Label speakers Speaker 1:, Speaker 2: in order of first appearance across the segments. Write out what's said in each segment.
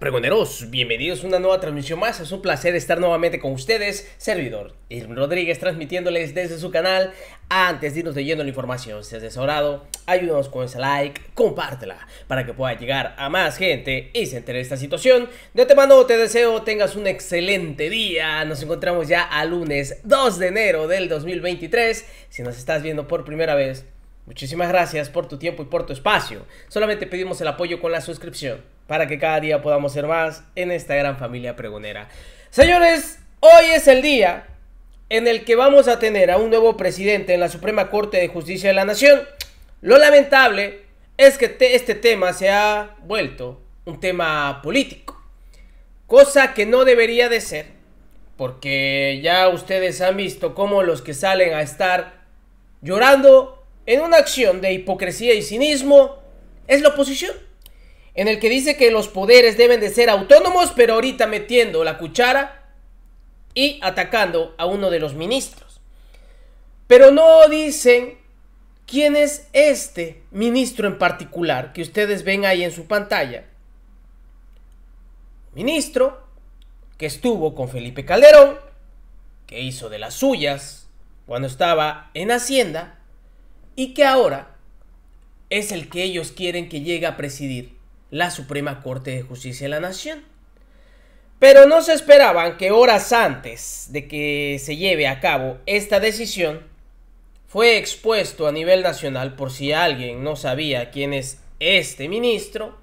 Speaker 1: Pregoneros, bienvenidos a una nueva transmisión más. Es un placer estar nuevamente con ustedes. Servidor Irving Rodríguez, transmitiéndoles desde su canal. Antes de irnos leyendo la información, si has desahoradado, ayúdanos con ese like, compártela para que pueda llegar a más gente y se entere de esta situación. De antemano te deseo tengas un excelente día. Nos encontramos ya a lunes 2 de enero del 2023. Si nos estás viendo por primera vez, muchísimas gracias por tu tiempo y por tu espacio. Solamente pedimos el apoyo con la suscripción para que cada día podamos ser más en esta gran familia pregonera. Señores, hoy es el día en el que vamos a tener a un nuevo presidente en la Suprema Corte de Justicia de la Nación. Lo lamentable es que este tema se ha vuelto un tema político, cosa que no debería de ser, porque ya ustedes han visto cómo los que salen a estar llorando en una acción de hipocresía y cinismo es la oposición, en el que dice que los poderes deben de ser autónomos, pero ahorita metiendo la cuchara y atacando a uno de los ministros. Pero no dicen quién es este ministro en particular que ustedes ven ahí en su pantalla. Ministro que estuvo con Felipe Calderón, que hizo de las suyas cuando estaba en Hacienda y que ahora es el que ellos quieren que llegue a presidir la Suprema Corte de Justicia de la Nación. Pero no se esperaban que horas antes de que se lleve a cabo esta decisión fue expuesto a nivel nacional. Por si alguien no sabía quién es este ministro,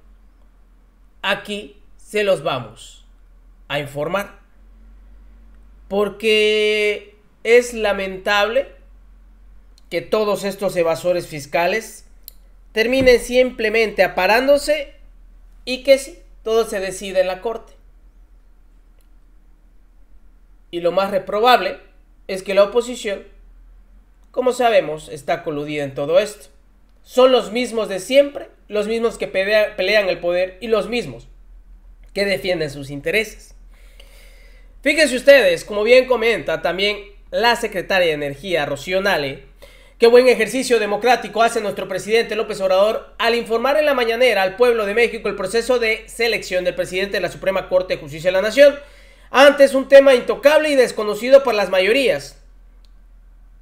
Speaker 1: aquí se los vamos a informar, porque es lamentable que todos estos evasores fiscales terminen simplemente aparándose y que sí, todo se decide en la corte. Y lo más reprobable es que la oposición, como sabemos, está coludida en todo esto. Son los mismos de siempre, los mismos que pelean el poder y los mismos que defienden sus intereses. Fíjense ustedes, como bien comenta también la secretaria de Energía, Rocío Nale, qué buen ejercicio democrático hace nuestro presidente López Obrador al informar en la mañanera al pueblo de México el proceso de selección del presidente de la Suprema Corte de Justicia de la Nación. Antes un tema intocable y desconocido por las mayorías.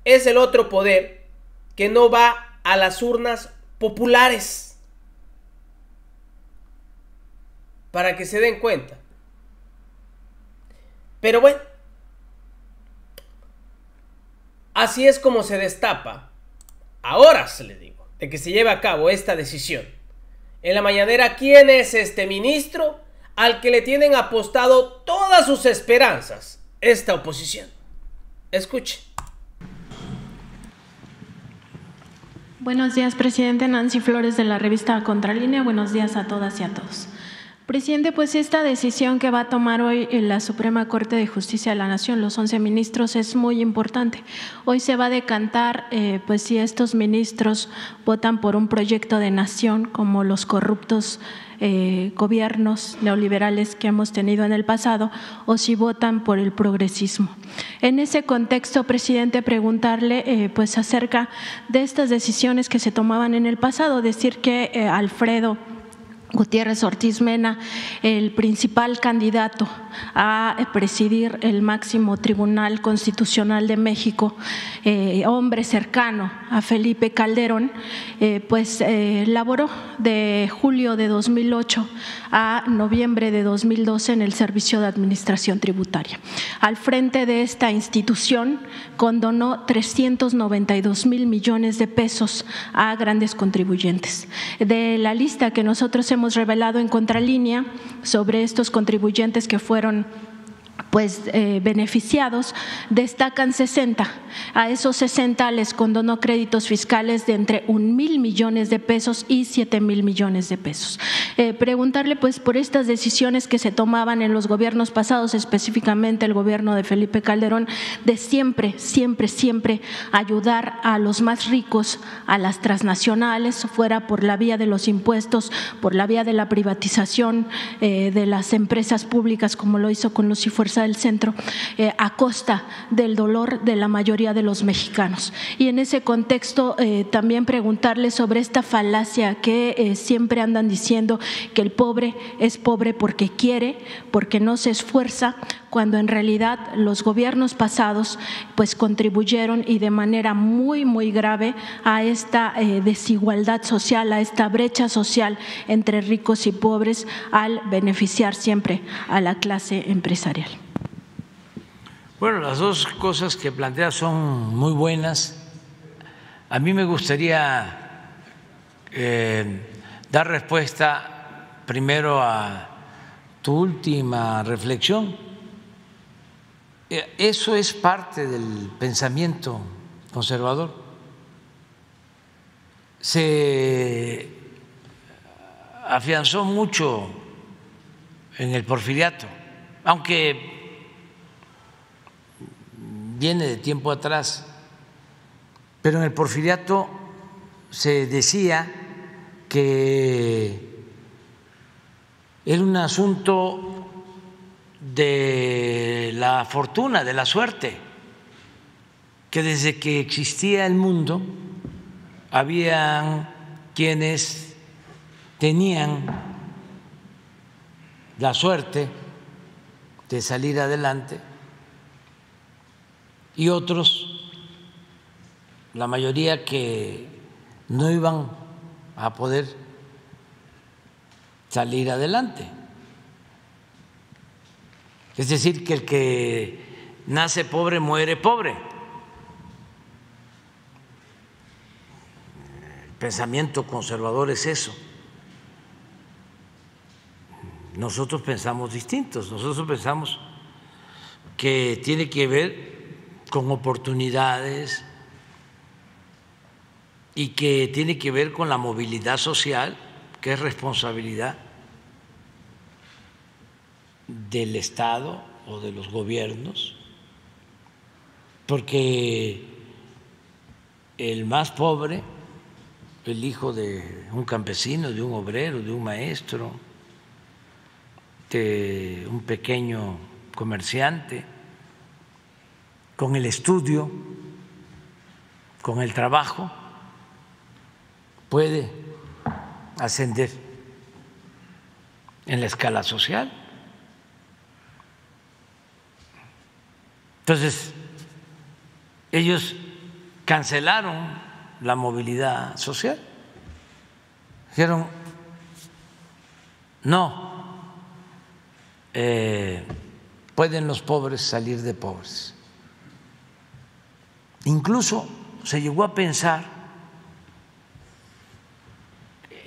Speaker 1: Es el otro poder que no va a las urnas populares. Para que se den cuenta. Pero bueno, así es como se destapa, ahora se les digo, de que se lleve a cabo esta decisión. En la mañanera, ¿quién es este ministro al que le tienen apostado todas sus esperanzas esta oposición? Escuche.
Speaker 2: Buenos días, presidente. Nancy Flores, de la revista Contralínea. Buenos días a todas y a todos. Presidente, pues esta decisión que va a tomar hoy en la Suprema Corte de Justicia de la Nación, los 11 ministros, es muy importante. Hoy se va a decantar pues si estos ministros votan por un proyecto de nación como los corruptos gobiernos neoliberales que hemos tenido en el pasado, o si votan por el progresismo. En ese contexto, presidente, preguntarle pues acerca de estas decisiones que se tomaban en el pasado, decir que Alfredo Gutiérrez Ortiz Mena, el principal candidato a presidir el máximo tribunal constitucional de México, hombre cercano a Felipe Calderón, pues laboró de julio de 2008 a noviembre de 2012 en el Servicio de Administración Tributaria. Al frente de esta institución condonó 392,000 millones de pesos a grandes contribuyentes. De la lista que nosotros hemos revelado en Contralínea sobre estos contribuyentes que fueron beneficiados, destacan 60. A esos 60 les condonó créditos fiscales de entre 1,000 millones de pesos y 7,000 millones de pesos. Preguntarle pues por estas decisiones que se tomaban en los gobiernos pasados, específicamente el gobierno de Felipe Calderón, de siempre ayudar a los más ricos, a las transnacionales, fuera por la vía de los impuestos, por la vía de la privatización de las empresas públicas, como lo hizo con Luz y Fuerza el centro a costa del dolor de la mayoría de los mexicanos. Y en ese contexto también preguntarle sobre esta falacia que siempre andan diciendo que el pobre es pobre porque quiere, porque no se esfuerza, cuando en realidad los gobiernos pasados pues contribuyeron y de manera muy, muy grave a esta desigualdad social, a esta brecha social entre ricos y pobres, al beneficiar siempre a la clase empresarial.
Speaker 3: Bueno, las dos cosas que plantea son muy buenas. A mí me gustaría dar respuesta primero a tu última reflexión. Eso es parte del pensamiento conservador. Se afianzó mucho en el Porfiriato, aunque viene de tiempo atrás, pero en el Porfiriato se decía que era un asunto de la fortuna, de la suerte, que desde que existía el mundo habían quienes tenían la suerte de salir adelante y otros, la mayoría, que no iban a poder salir adelante. Es decir, que el que nace pobre muere pobre. El pensamiento conservador es eso. Nosotros pensamos distintos, nosotros pensamos que tiene que ver con oportunidades y que tiene que ver con la movilidad social, que es responsabilidad del Estado o de los gobiernos, porque el más pobre, el hijo de un campesino, de un obrero, de un maestro, de un pequeño comerciante, con el estudio, con el trabajo, puede ascender en la escala social. Entonces, ellos cancelaron la movilidad social. Dijeron, no, pueden los pobres salir de pobres. Incluso se llegó a pensar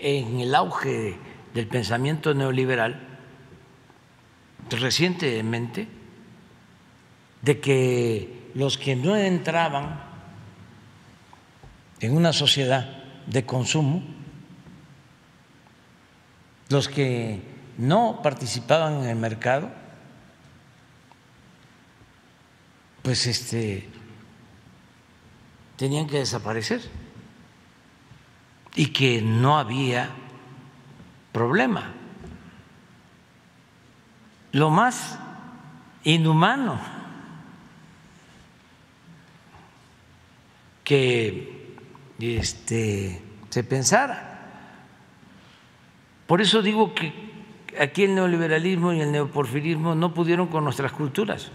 Speaker 3: en el auge del pensamiento neoliberal recientemente, de que los que no entraban en una sociedad de consumo, los que no participaban en el mercado, pues tenían que desaparecer y que no había problema. Lo más inhumano que se pensara. Por eso digo que aquí el neoliberalismo y el neoporfirismo no pudieron con nuestras culturas.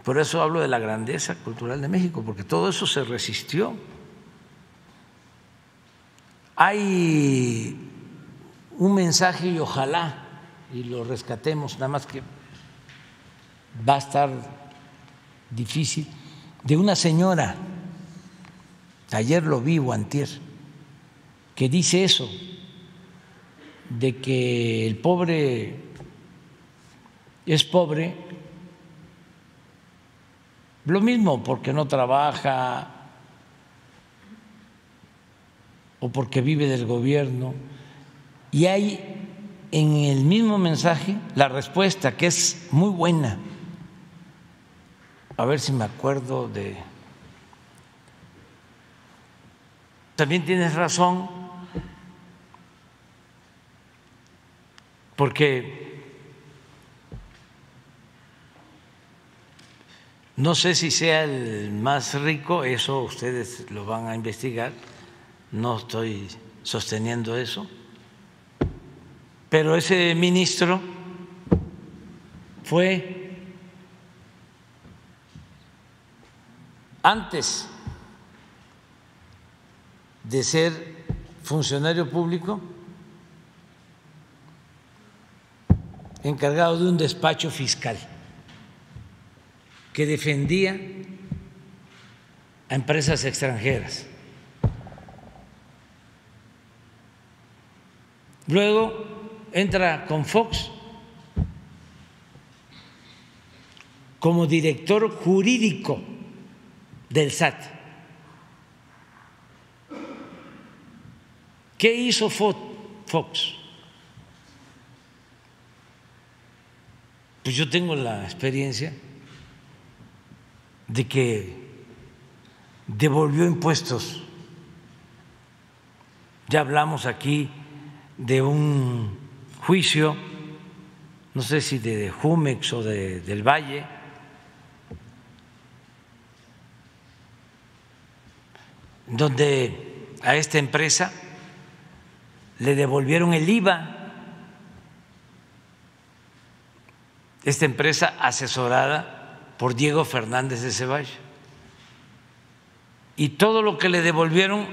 Speaker 3: Por eso hablo de la grandeza cultural de México, porque todo eso se resistió. Hay un mensaje, y ojalá y lo rescatemos, nada más que va a estar difícil, de una señora, ayer lo vi o antier, que dice eso, de que el pobre es pobre, lo mismo porque no trabaja o porque vive del gobierno, y hay en el mismo mensaje la respuesta, que es muy buena. A ver si me acuerdo de… También tienes razón, porque No sé si sea el más rico, eso ustedes lo van a investigar, no estoy sosteniendo eso, pero ese ministro fue antes de ser funcionario público encargado de un despacho fiscal que defendía a empresas extranjeras. Luego entra con Fox como director jurídico del SAT. ¿Qué hizo Fox? Pues yo tengo la experiencia de que devolvió impuestos. Ya hablamos aquí de un juicio, no sé si de Jumex o del Valle, donde a esta empresa le devolvieron el IVA. Esta empresa asesorada por Diego Fernández de Ceballos. Y todo lo que le devolvieron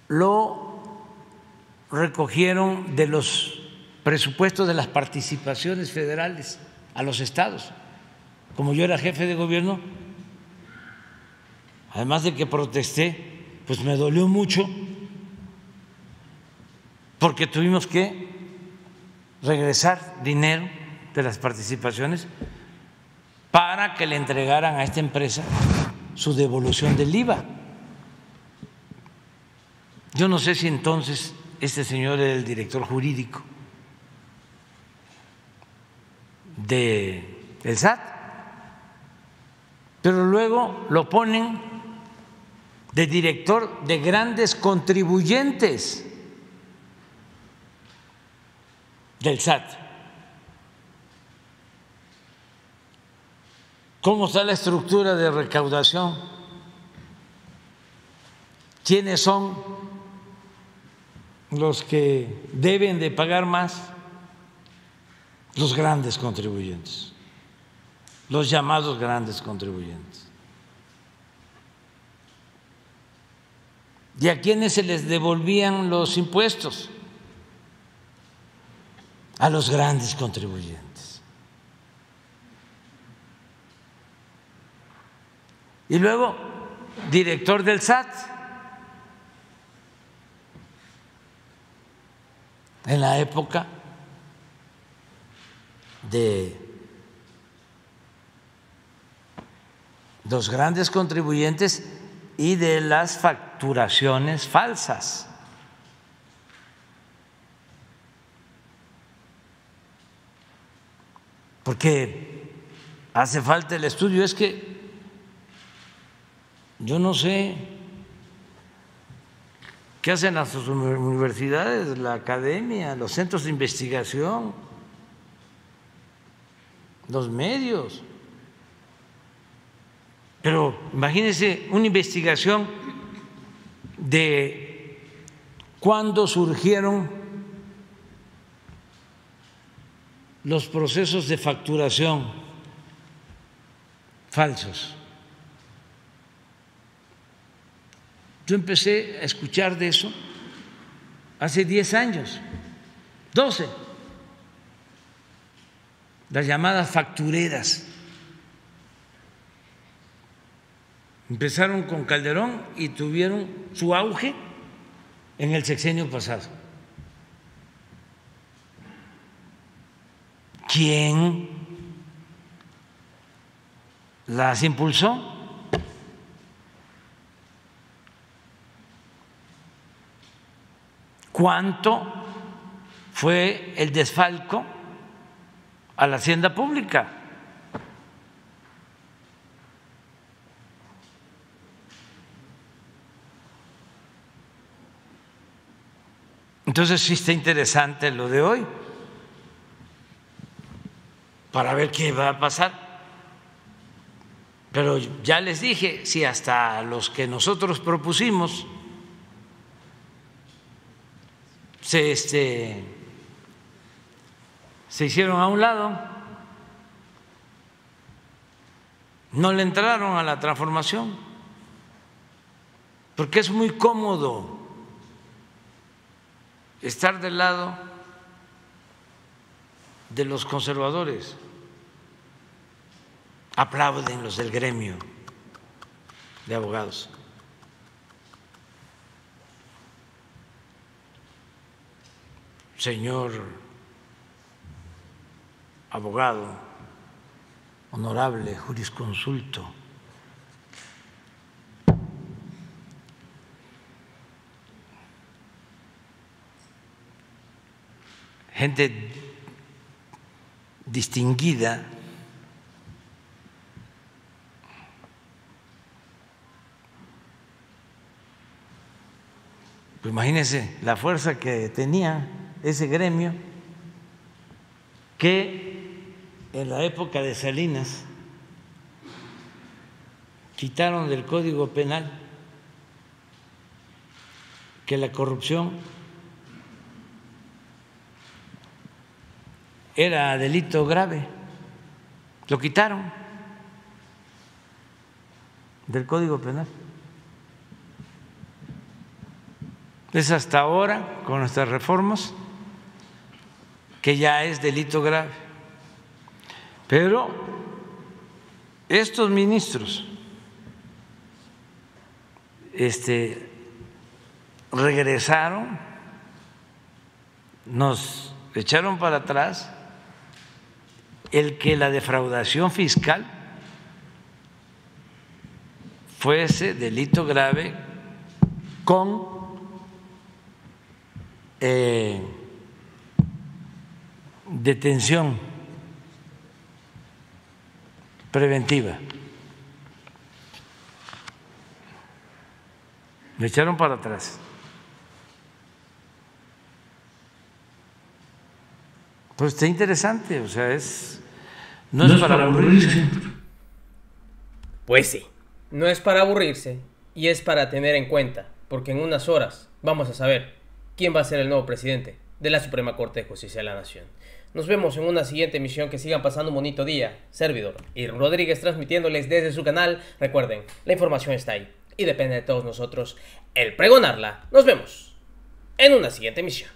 Speaker 3: lo recogieron de los presupuestos de las participaciones federales a los estados. Como yo era jefe de gobierno, además de que protesté, pues me dolió mucho porque tuvimos que regresar dinero de las participaciones para que le entregaran a esta empresa su devolución del IVA. Yo no sé si entonces este señor era el director jurídico del SAT, pero luego lo ponen de director de grandes contribuyentes del SAT. ¿Cómo está la estructura de recaudación? ¿Quiénes son los que deben de pagar más? Los grandes contribuyentes, los llamados grandes contribuyentes. ¿Y a quiénes se les devolvían los impuestos? A los grandes contribuyentes. Y luego, director del SAT. En la época de los grandes contribuyentes y de las facturaciones falsas. Porque hace falta el estudio. Es que yo no sé qué hacen las universidades, la academia, los centros de investigación, los medios. Pero imagínense una investigación de cuándo surgieron los procesos de facturación falsos. Yo empecé a escuchar de eso hace 10 años, 12, las llamadas factureras. Empezaron con Calderón y tuvieron su auge en el sexenio pasado. ¿Quién las impulsó? ¿Cuánto fue el desfalco a la hacienda pública? Entonces sí está interesante lo de hoy. para ver qué va a pasar. Pero ya les dije, si hasta los que nosotros propusimos se hicieron a un lado, no le entraron a la transformación, porque es muy cómodo estar del lado de los conservadores. Aplauden los del gremio de abogados. Señor abogado, honorable jurisconsulto, gente distinguida, pues imagínense la fuerza que tenía ese gremio, que en la época de Salinas quitaron del Código Penal que la corrupción era delito grave, lo quitaron del Código Penal. Es hasta ahora, con nuestras reformas, que ya es delito grave. Pero estos ministros regresaron, nos echaron para atrás el que la defraudación fiscal fuese delito grave con detención preventiva. Me echaron para atrás. Pues está interesante, o sea, no es para aburrirse.
Speaker 1: Pues sí, no es para aburrirse y es para tener en cuenta, porque en unas horas vamos a saber quién va a ser el nuevo presidente de la Suprema Corte de Justicia de la Nación. Nos vemos en una siguiente emisión. Que sigan pasando un bonito día. Servidor Irwin Rodríguez transmitiéndoles desde su canal. Recuerden, la información está ahí y depende de todos nosotros el pregonarla. Nos vemos en una siguiente emisión.